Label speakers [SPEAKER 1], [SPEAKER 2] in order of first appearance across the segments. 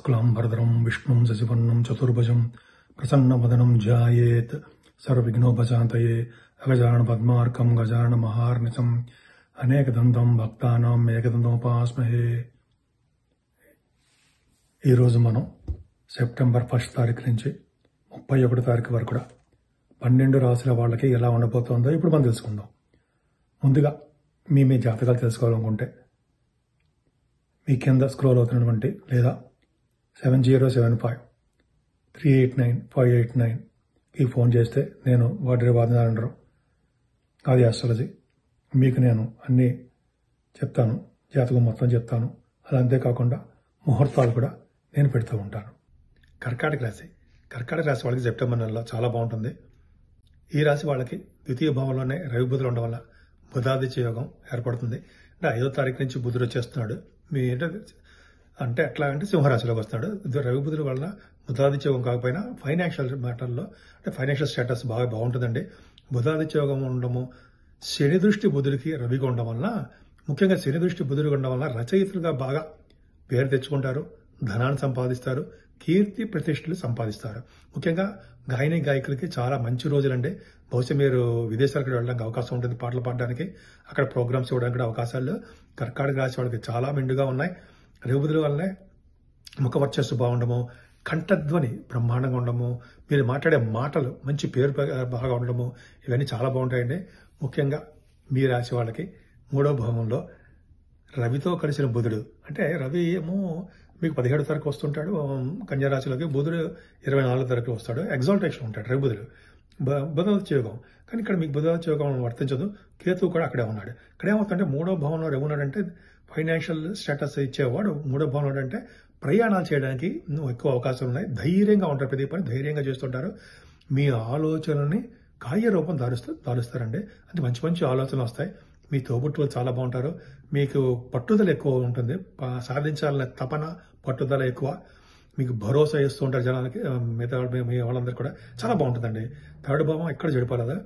[SPEAKER 1] शुक्लांबरधरं विष्णुं शशिवर्णं चतुर्भुजं प्रसन्नवदनं ध्यायेत् सर्वविघ्नोपशान्तये अगजाननपद्मार्कं गजाननमहार्निशम् అనేకదంతం భక్తానాం ఏకదంతోపాస్మహే. ఈరోజు మనం సెప్టెంబర్ 1 తారీఖు నుంచి 31 తారీఖు వరకు కూడా 12 రాశుల వాళ్ళకి ఎలా ఉండబోతుందో ఇప్పుడు మనం తెలుసుకుందాం. ముందుగా మీ జాతకాలు తెలుసుకోవాలనుకుంటే మీ కింద స్క్రోల్ అవుతున్నటువంటి లేదా 7075389589కి ఫోన్ చేస్తే నేను వాటి వాదనాలు అది ఆస్ట్రాలజీ మీకు నేను అన్నీ చెప్తాను, జాతకం మొత్తం చెప్తాను. అది అంతేకాకుండా ముహూర్తాలు కూడా నేను పెడుతూ ఉంటాను. కర్కాటక రాశి వాళ్ళకి సెప్టెంబర్ నెలలో చాలా బాగుంటుంది. ఈ రాశి వాళ్ళకి ద్వితీయ భావంలోనే రవి బుధులు ఉండడం వల్ల బుధాదిత్య యోగం ఏర్పడుతుంది. అంటే 5వ తారీఖు నుంచి బుధుడు వచ్చేస్తున్నాడు. అంటే ఎట్లా అంటే సింహరాశిలోకి వస్తున్నాడు. రవి బుధుల వల్ల బుధాదిత్య యోగం కాకపోయినా ఫైనాన్షియల్ మ్యాటర్లో అంటే ఫైనాన్షియల్ స్టేటస్ బాగా బాగుంటుందండి. బుధాదిత్య యోగం ఉండడము, శని దృష్టి బుధుడికి రవిగా ఉండడం వల్ల, ముఖ్యంగా శని దృష్టి బుధుడిగా ఉండడం వల్ల రచయితలుగా బాగా పేరు తెచ్చుకుంటారు, ధనాన్ని సంపాదిస్తారు, కీర్తి ప్రతిష్టలు సంపాదిస్తారు. ముఖ్యంగా గాయకులకి చాలా మంచి రోజులండి. బహుశా మీరు విదేశాలకు వెళ్ళడానికి అవకాశం ఉంటుంది, పాటలు పాడడానికి, అక్కడ ప్రోగ్రామ్స్ ఇవ్వడానికి కూడా అవకాశాలు కర్కాటక రాశి వాళ్ళకి చాలా మెండుగా ఉన్నాయి. రవి బుధుల వల్లనే ముఖ వర్చస్సు బాగుండము, కంఠధ్వని బ్రహ్మాండంగా ఉండము, మీరు మాట్లాడే మాటలు మంచి పేరు బాగా ఉండడము, ఇవన్నీ చాలా బాగుంటాయండి. ముఖ్యంగా మీ రాశి వాళ్ళకి 3వ భావంలో రవితో కలిసిన బుధుడు, అంటే రవి ఏమో మీకు 17వ తారీఖు వస్తుంటాడు కన్యా రాశిలోకి, బుధుడు 24వ తారీఖు వస్తాడు. ఎగ్జాల్టేషన్ ఉంటాడు రవి బుధుడు, బుధాదిత్య యోగం. కానీ ఇక్కడ మీకు బుధాదిత్య యోగం వర్తించదు. కేతువు కూడా అక్కడే ఉన్నాడు. ఇక్కడ ఏమవుతుందంటే 3వ భావంలో రవి ఉన్నాడంటే ఫైనాన్షియల్ స్టేటస్ ఇచ్చేవాడు. 3వ భావంలో అంటే ప్రయాణాలు చేయడానికి ఎక్కువ అవకాశాలు ఉన్నాయి. ధైర్యంగా ఉంటారు, ప్రతి పని ధైర్యంగా చేస్తుంటారు. మీ ఆలోచనని కార్యరూపం దారుస్తారండి. అంటే మంచి మంచి ఆలోచనలు వస్తాయి. మీ తోబుట్టువులు చాలా బాగుంటారు. మీకు పట్టుదల ఎక్కువ ఉంటుంది, సాధించాలనే తపన పట్టుదల ఎక్కువ. మీకు భరోసా ఇస్తూ ఉంటారు జనాలకి, మిగతా మీ వాళ్ళందరూ కూడా చాలా బాగుంటుందండి. 3వ భావం ఎక్కడ చెడిపోలేదు.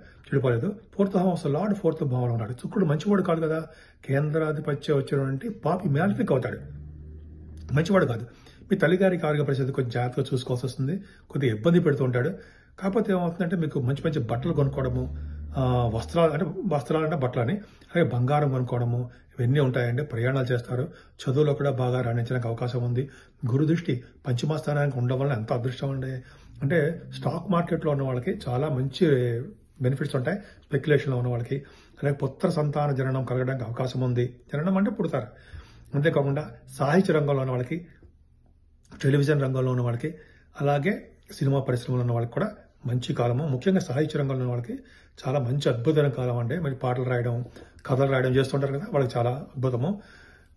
[SPEAKER 1] 4th భావం అసలు లార్డ్ 4th భావంలో ఉన్నాడు. శుక్రుడు మంచివాడు కాదు కదా, కేంద్రాధిపత్యం వచ్చినటువంటి పాపి మ్యాలిఫిక్ అవుతాడు, మంచివాడు కాదు. మీ తల్లిగారికి ఆరోగ్య పరిస్థితి కొంచెం జాగ్రత్తగా చూసుకోవాల్సి వస్తుంది, కొద్దిగా ఇబ్బంది పెడుతూ ఉంటాడు. కాకపోతే ఏమవుతుందంటే మీకు మంచి మంచి బట్టలు కొనుక్కోవడము, వస్త్రాలు అంటే బట్టలు అని, అలాగే బంగారం కొనుక్కోవడము, ఇవన్నీ ఉంటాయండి. ప్రయాణాలు చేస్తారు. చదువులో కూడా బాగా రాణించడానికి అవకాశం ఉంది. గురు దృష్టి పంచమ స్థానానికి ఉండడం వల్ల ఎంత అదృష్టం అండి. అంటే స్టాక్ మార్కెట్లో ఉన్న వాళ్ళకి చాలా మంచి బెనిఫిట్స్ ఉంటాయి. స్పెక్యులేషన్లో ఉన్న వాళ్ళకి, అలాగే పుత్ర సంతాన జననం కలగడానికి అవకాశం ఉంది. జననం అంటే పుడతారు. అంతేకాకుండా సాహిత్య రంగంలో ఉన్న వాళ్ళకి, టెలివిజన్ రంగంలో ఉన్న వాళ్ళకి, అలాగే సినిమా పరిశ్రమలో ఉన్న వాళ్ళకి కూడా మంచి కాలము. ముఖ్యంగా సాహిత్య రంగంలో ఉన్న వాళ్ళకి చాలా మంచి అద్భుతమైన కాలం అండి. మరి పాటలు రాయడం, కథలు రాయడం చేస్తుంటారు కదా, వాళ్ళకి చాలా అద్భుతము.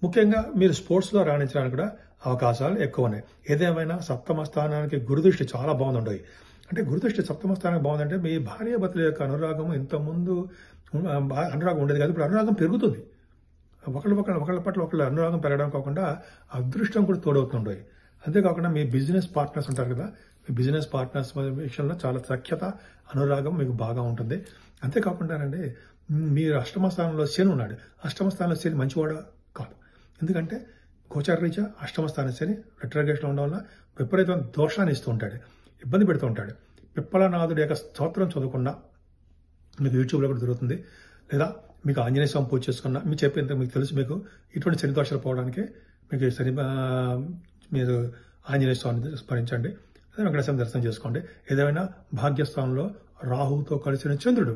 [SPEAKER 1] ముఖ్యంగా మీరు స్పోర్ట్స్లో రాణించడానికి కూడా అవకాశాలు ఎక్కువ ఉన్నాయి. ఏదేమైనా 7వ స్థానానికి గురుదృష్టి చాలా బాగుందండి. అంటే గురుదృష్టి 7వ స్థానానికి బాగుందంటే మీ భార్యాభర్తల యొక్క అనురాగం ఇంతకుముందు అనురాగం ఉండేది కాదు, ఇప్పుడు అనురాగం పెరుగుతుంది. ఒకళ్ళ పట్ల ఒకళ్ళు అనురాగం పెరగడం కాకుండా అదృష్టం కూడా తోడవుతుండయి. అంతేకాకుండా మీ బిజినెస్ పార్ట్నర్స్ ఉంటారు కదా, మీ బిజినెస్ పార్ట్నర్స్ విషయంలో చాలా సఖ్యత, అనురాగం మీకు బాగా ఉంటుంది. అంతేకాకుండానండి మీరు 8వ స్థానంలో శని ఉన్నాడు. 8వ స్థానంలో శని మంచివాడు కాదు. ఎందుకంటే గోచార రీత్యా 8వ స్థానం శని రెట్రోగ్రేషన్లో ఉండడం వల్ల విపరీతమైన దోషాన్ని ఇస్తూ ఉంటాడు, ఇబ్బంది పెడుతూ ఉంటాడు. పిప్పలనాథుడి యొక్క స్తోత్రం చదువుకున్నా మీకు యూట్యూబ్లో కూడా దొరుకుతుంది, లేదా మీకు ఆంజనేయ స్వామి పూజ చేసుకున్నా మీకు చెప్పేంత మీకు తెలుసు. మీకు ఇటువంటి శని దోషాలు పోవడానికి మీకు మీరు ఆంజనేయ స్వామిని స్మరించండి, లేదా వెంకటేశ్వర దర్శనం చేసుకోండి. ఏదైనా భాగ్యస్థానంలో రాహుతో కలిసిన చంద్రుడు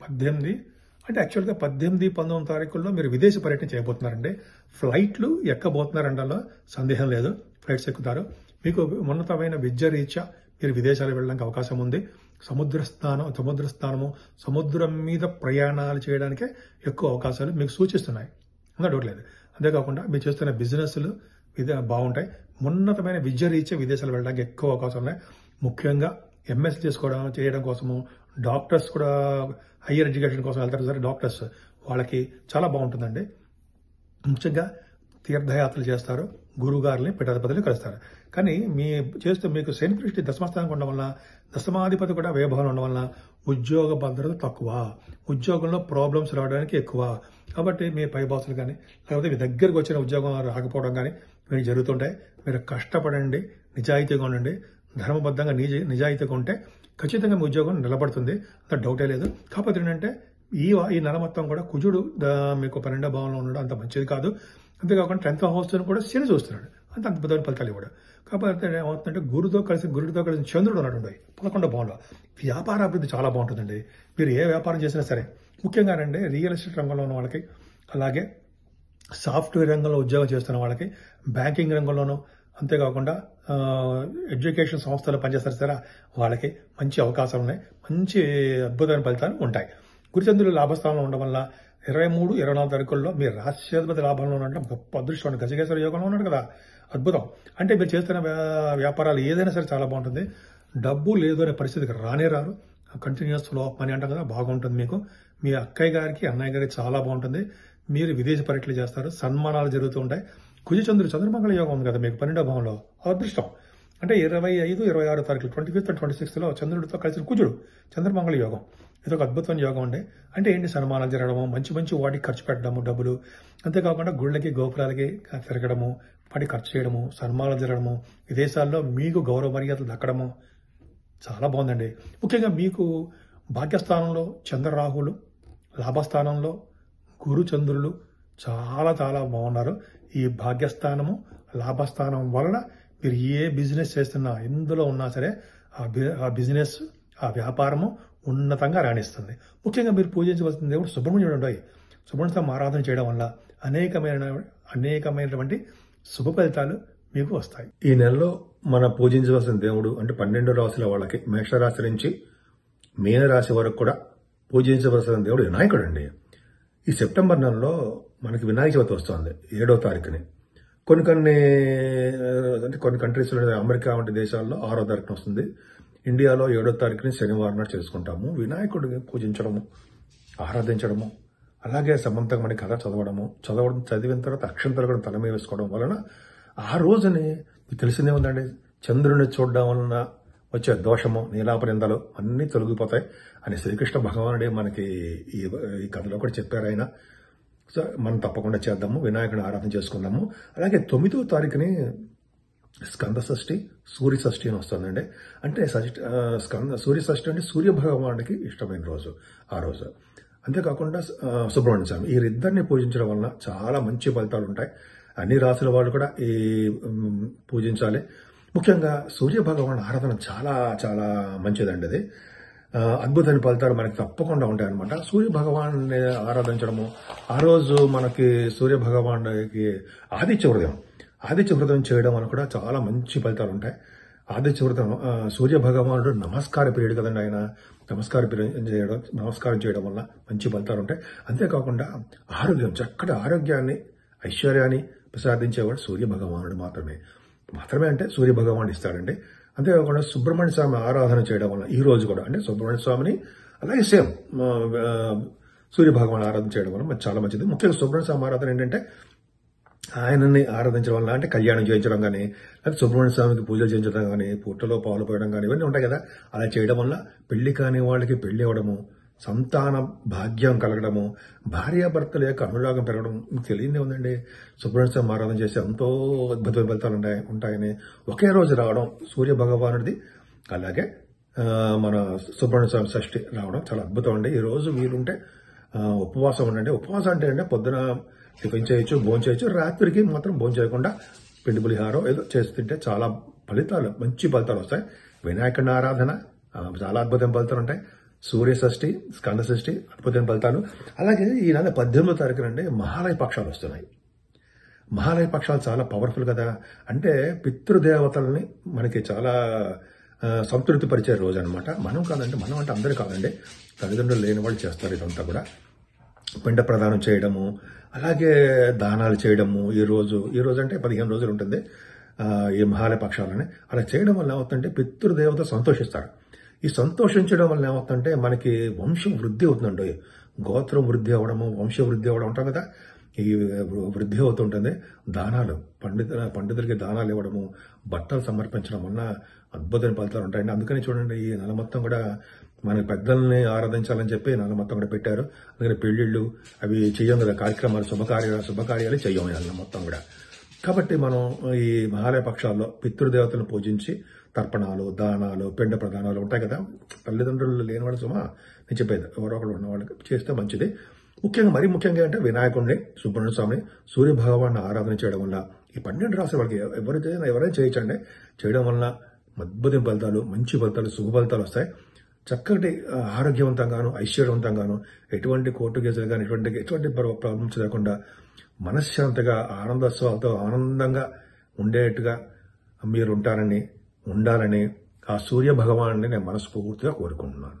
[SPEAKER 1] 18 అంటే యాక్చువల్గా 18, 19 తారీఖుల్లో మీరు విదేశీ పర్యటన చేయబోతున్నారండి. ఫ్లైట్లు ఎక్కబోతున్నారండలో సందేహం లేదు, ఫ్లైట్స్ ఎక్కుతారు. మీకు ఉన్నతమైన విద్య రీత్యా మీరు విదేశాలు వెళ్ళడానికి అవకాశం ఉంది. సముద్రం మీద ప్రయాణాలు చేయడానికే ఎక్కువ అవకాశాలు మీకు సూచిస్తున్నాయి, అందులో డౌట్ లేదు. అంతేకాకుండా మీరు చేస్తున్న బిజినెస్లు బాగుంటాయి. ఉన్నతమైన విద్య రీత్యా విదేశాలు వెళ్ళడానికి ఎక్కువ అవకాశం ఉన్నాయి. ముఖ్యంగా ఎంఎస్ చేయడం కోసము, డాక్టర్స్ కూడా హయ్యర్ ఎడ్యుకేషన్ కోసం వెళ్తారు సరే, డాక్టర్స్ వాళ్ళకి చాలా బాగుంటుందండి. ముఖ్యంగా తీర్థయాత్రలు చేస్తారు, గురువుగారిని పీఠాధిపతులు కలుస్తారు. కానీ మీకు శని దృష్టి దశమస్థానానికి ఉండడం వల్ల, దశమాధిపతి కూడా వ్యయభావం ఉండడం వల్ల ఉద్యోగ భద్రత తక్కువ, ఉద్యోగంలో ప్రాబ్లమ్స్ రావడానికి ఎక్కువ. కాబట్టి మీ పై బాసులు కానీ, లేకపోతే మీ దగ్గరకు వచ్చిన ఉద్యోగం రాకపోవడం కానీ, మీకు జరుగుతుంటాయి. మీరు కష్టపడండి, నిజాయితీగా ఉండండి, ధర్మబద్ధంగా నిజాయితీగా ఉంటే ఖచ్చితంగా మీ ఉద్యోగం నిలబడుతుంది. అంత డౌటే లేదు. కాకపోతే ఏంటంటే ఈ నెల మొత్తం కూడా కుజుడు మీకు 12వ భావంలో ఉండడం అంత మంచిది కాదు. అంతేకాకుండా 10th హౌస్ కూడా శని చూస్తున్నాడు, అంత అద్భుతమైన ఫలితాలు ఇవ్వడు. కాకపోతే ఏమవుతుందంటే గురుడితో కలిసి చంద్రుడు ఉన్నాడు 11వ భావంలో. వ్యాపార అభివృద్ధి చాలా బాగుంటుందండి. మీరు ఏ వ్యాపారం చేసినా సరే, ముఖ్యంగా రియల్ ఎస్టేట్ రంగంలో ఉన్న వాళ్ళకి, అలాగే సాఫ్ట్వేర్ రంగంలో ఉద్యోగం చేస్తున్న వాళ్ళకి, బ్యాంకింగ్ రంగంలోనూ, అంతేకాకుండా ఎడ్యుకేషన్ సంస్థలు పనిచేస్తారు సరే వాళ్ళకి మంచి అవకాశాలు ఉన్నాయి. మంచి అద్భుతమైన ఫలితాలు ఉంటాయి. గురుచంద్రులు లాభస్థానంలో ఉండడం వల్ల 23, 24 తారీఖుల్లో మీరు రాష్ట్రాధిపతి లాభంలో ఉండడం గొప్ప అదృష్టం. గజకేశ్వర యోగంలో ఉన్నాడు కదా, అద్భుతం. అంటే మీరు చేస్తున్న వ్యాపారాలు ఏదైనా సరే చాలా బాగుంటుంది. డబ్బు లేదు అనే పరిస్థితికి రారు. కంటిన్యూస్ ఫ్లో ఆఫ్ మనీ అంటాం కదా, బాగుంటుంది మీకు. మీ అక్కయ్య గారికి, అన్నయ్య గారికి చాలా బాగుంటుంది. మీరు విదేశీ పర్యటనలు చేస్తారు, సన్మానాలు జరుగుతూ ఉంటాయి. కుజచంద్రుడు చంద్రమంగళ యోగం ఉంది కదా మీకు 12వ భావంలో, అదృష్టం. అంటే 25, 26 తారీఖులు 25th and 26th చంద్రుడితో కలిసిన కుజుడు చంద్రమంగళ యోగం. ఇది ఒక అద్భుతమైన యోగం అండి. అంటే ఏంటి, సన్మానాలు జరగడము, మంచి మంచి వాటికి ఖర్చు పెట్టడము డబ్బులు, అంతేకాకుండా గుళ్ళకి గోపురాలకి తిరగడము, వాటికి ఖర్చు చేయడము, సన్మానాలు జరగడము, విదేశాల్లో మీకు గౌరవ మర్యాదలు దక్కడము చాలా బాగుందండి. ముఖ్యంగా మీకు భాగ్యస్థానంలో చంద్రరాహులు, లాభస్థానంలో గురు చంద్రులు చాలా చాలా బాగున్నారు. ఈ భాగ్యస్థానము, లాభస్థానం వలన మీరు ఏ బిజినెస్ చేస్తున్నా, ఎందులో ఉన్నా సరే ఆ బిజినెస్, ఆ వ్యాపారము ఉన్నతంగా రాణిస్తుంది. ముఖ్యంగా మీరు పూజించవలసిన దేవుడు సుబ్రహ్మణ్యుడు ఉంటాయి. సుబ్రహ్మణ్య స్వామి ఆరాధన చేయడం వల్ల అనేకమైనటువంటి శుభ ఫలితాలు మీకు వస్తాయి. ఈ నెలలో మన పూజించవలసిన దేవుడు అంటే 12 రాశుల వాళ్ళకి, మేషరాశి నుంచి మీనరాశి వరకు కూడా పూజించవలసిన దేవుడు వినాయకుడు అండి. ఈ సెప్టెంబర్ నెలలో మనకి వినాయక చవితి వస్తుంది 7వ తారీఖుని. కొన్ని కంట్రీస్లో, అమెరికా వంటి దేశాల్లో 6వ తారీఖున వస్తుంది. ఇండియాలో 7వ తారీఖుని శనివారం నాడు చేసుకుంటాము. వినాయకుడిని పూజించడము, ఆరాధించడము, అలాగే సమంతకమణి కథ చదివిన తర్వాత అక్షంతలు కూడా తల మీద వేసుకోవడం వలన ఆ రోజుని మీకు తెలిసిందే ఉందండి, చంద్రుని చూడడం వలన వచ్చే దోషము, నీలాపనిందలు అన్నీ తొలగిపోతాయి అని శ్రీకృష్ణ భగవానుడే మనకి ఈ కథలో కూడా చెప్పారు ఆయన. సో మనం తప్పకుండా చేద్దాము, వినాయకుడిని ఆరాధన చేసుకుందాము. అలాగే 9వ తారీఖుని స్కంద షష్ఠి, సూర్య షష్ఠి అని వస్తుందండి. అంటే సూర్య షష్ఠి అంటే సూర్య భగవానుడికి ఇష్టమైన రోజు ఆ రోజు. అంతేకాకుండా సుబ్రహ్మణ్య స్వామి, వీరిద్దరిని పూజించడం వలన చాలా మంచి ఫలితాలు ఉంటాయి. అన్ని రాసుల వాళ్ళు కూడా ఈ పూజించాలి. ముఖ్యంగా సూర్య భగవాన్ ఆరాధన చాలా చాలా మంచిదండి. అది అద్భుతమైన ఫలితాలు మనకి తప్పకుండా ఉంటాయన్నమాట. సూర్య భగవాన్ని ఆరాధించడము, ఆ రోజు మనకి సూర్య భగవానుడికి ఆదిత్య వ్రతం చేయడం వల్ల కూడా చాలా మంచి ఫలితాలు ఉంటాయి. ఆదిత్య వ్రతం సూర్య భగవానుడు నమస్కార ప్రియుడు కదండి. ఆయన నమస్కారం చేయడం వల్ల మంచి ఫలితాలు ఉంటాయి. అంతేకాకుండా చక్కటి ఆరోగ్యాన్ని, ఐశ్వర్యాన్ని ప్రసాదించేవాడు సూర్య భగవానుడు మాత్రమే అంటే సూర్య భగవానుడు ఇస్తాడండి. అంతేకాకుండా సుబ్రహ్మణ్య స్వామి ఆరాధన చేయడం వల్ల ఈ రోజు కూడా అంటే సుబ్రహ్మణ్య స్వామిని అలాగే సేమ్ సూర్య భగవాన్ ఆరాధన చేయడం వల్ల చాలా మంచిది. ముఖ్యంగా సుబ్రహ్మణ్య స్వామి ఆరాధన ఏంటంటే ఆయనని ఆరాధించడం వల్ల, అంటే కళ్యాణం చేయించడం కానీ, లేకపోతే సుబ్రహ్మణ్య స్వామికి పూజలు చేయించడం కానీ, పుట్టలో పాలు పోయడం కానీ, ఇవన్నీ ఉంటాయి కదా. అలా చేయడం వల్ల పెళ్లి కాని వాళ్ళకి పెళ్లి అవ్వడము, సంతాన భాగ్యం కలగడము, భార్యాభర్తల యొక్క అనురాగం పెరగడం మీకు తెలియదే ఉందండి. సుబ్రహ్మణ్య స్వామి ఆరాధన చేసి ఎంతో అద్భుతమైన ఫలితాలు ఉంటాయని ఒకే రోజు రావడం సూర్య భగవానుడిది, అలాగే మన సుబ్రహ్మణ్య స్వామి షష్ఠి రావడం చాలా అద్భుతం అండి. ఈ రోజు వీలుంటే ఉపవాసం ఉండండి. ఉపవాసం అంటే పొద్దున టిఫిన్ చేయొచ్చు, భోజనం చేయొచ్చు, రాత్రికి మాత్రం భోజనం చేయకుండా పిండి పులిహారం ఏదో చేసి తింటే చాలా మంచి ఫలితాలు వస్తాయి. వినాయకుడి ఆరాధన చాలా అద్భుతమైన ఫలితాలు ఉంటాయి. సూర్య షష్ఠి, స్కంద షష్ఠి అద్భుతమైన ఫలితాలు. అలాగే ఈ నెల 18వ తారీఖునండి మహాలయ పక్షాలు వస్తున్నాయి. మహాలయ పక్షాలు చాలా పవర్ఫుల్ కదా. అంటే పితృదేవతల్ని మనకి చాలా సంతృప్తి పరిచే రోజు అనమాట. మనం అంటే అందరూ కాదండి, తల్లిదండ్రులు లేని వాళ్ళు చేస్తారు ఇదంతా కూడా. పిండ ప్రదానం చేయడము, అలాగే దానాలు చేయడము. ఈ రోజు అంటే 15 రోజులు ఉంటుంది ఈ మహాలయ పక్షాలని. అలా చేయడం వల్ల ఏమవుతుందంటే పితృదేవత సంతోషిస్తారు. ఈ సంతోషించడం వల్ల ఏమవుతుందంటే మనకి వంశం వృద్ధి అవుతుందండి. గోత్రం వృద్ధి అవ్వడము, వంశ వృద్ధి అవ్వడం ఉంటాం కదా, ఈ వృద్ధి అవుతుంటుంది. దానాలు, పండితులకి దానాలు ఇవ్వడము, బట్టలు సమర్పించడం వల్ల అద్భుతమైన ఫలితాలు ఉంటాయండి. అందుకని చూడండి, ఈ నెల మొత్తం కూడా మన పెద్దల్ని ఆరాధించాలని చెప్పి నెల మొత్తం కూడా పెట్టారు. అందుకని పెళ్లిళ్ళు అవి చెయ్యం కదా, కార్యక్రమాలు, శుభకార్యాలు చెయ్యం నెల మొత్తం కూడా. కాబట్టి మనం ఈ మహాలయ పక్షాల్లో పితృదేవతలను పూజించి తర్పణాలు, దానాలు, పిండ ప్రదానాలు ఉంటాయి కదా. తల్లిదండ్రులు లేని వాళ్ళు సుమా నేను చెప్పేది, ఎవరో ఒకరు ఉన్న వాళ్ళకి చేస్తే మంచిది. మరీ ముఖ్యంగా అంటే వినాయకుడిని, సుబ్రహ్మణ్య స్వామిని, సూర్య భగవాన్ని ఆరాధన చేయడం వల్ల ఈ 12 రాశి వాళ్ళకి ఎవరైనా చేయొచ్చండి. చేయడం వల్ల అద్భుతం ఫలితాలు, మంచి ఫలితాలు, శుభ ఫలితాలు వస్తాయి. చక్కటి ఆరోగ్యవంతంగాను, ఐశ్వర్యవంతంగాను, ఎటువంటి కోర్టు కేసులు కానీ ఎటువంటి ప్రాబ్లమ్స్ లేకుండా మనశ్శాంతిగా, ఆనందోత్సవాలతో ఆనందంగా ఉండేట్టుగా మీరు ఉండాలని ఆ సూర్య భగవాన్ని నేను మనస్ఫూర్తిగా కోరుకుంటున్నాను.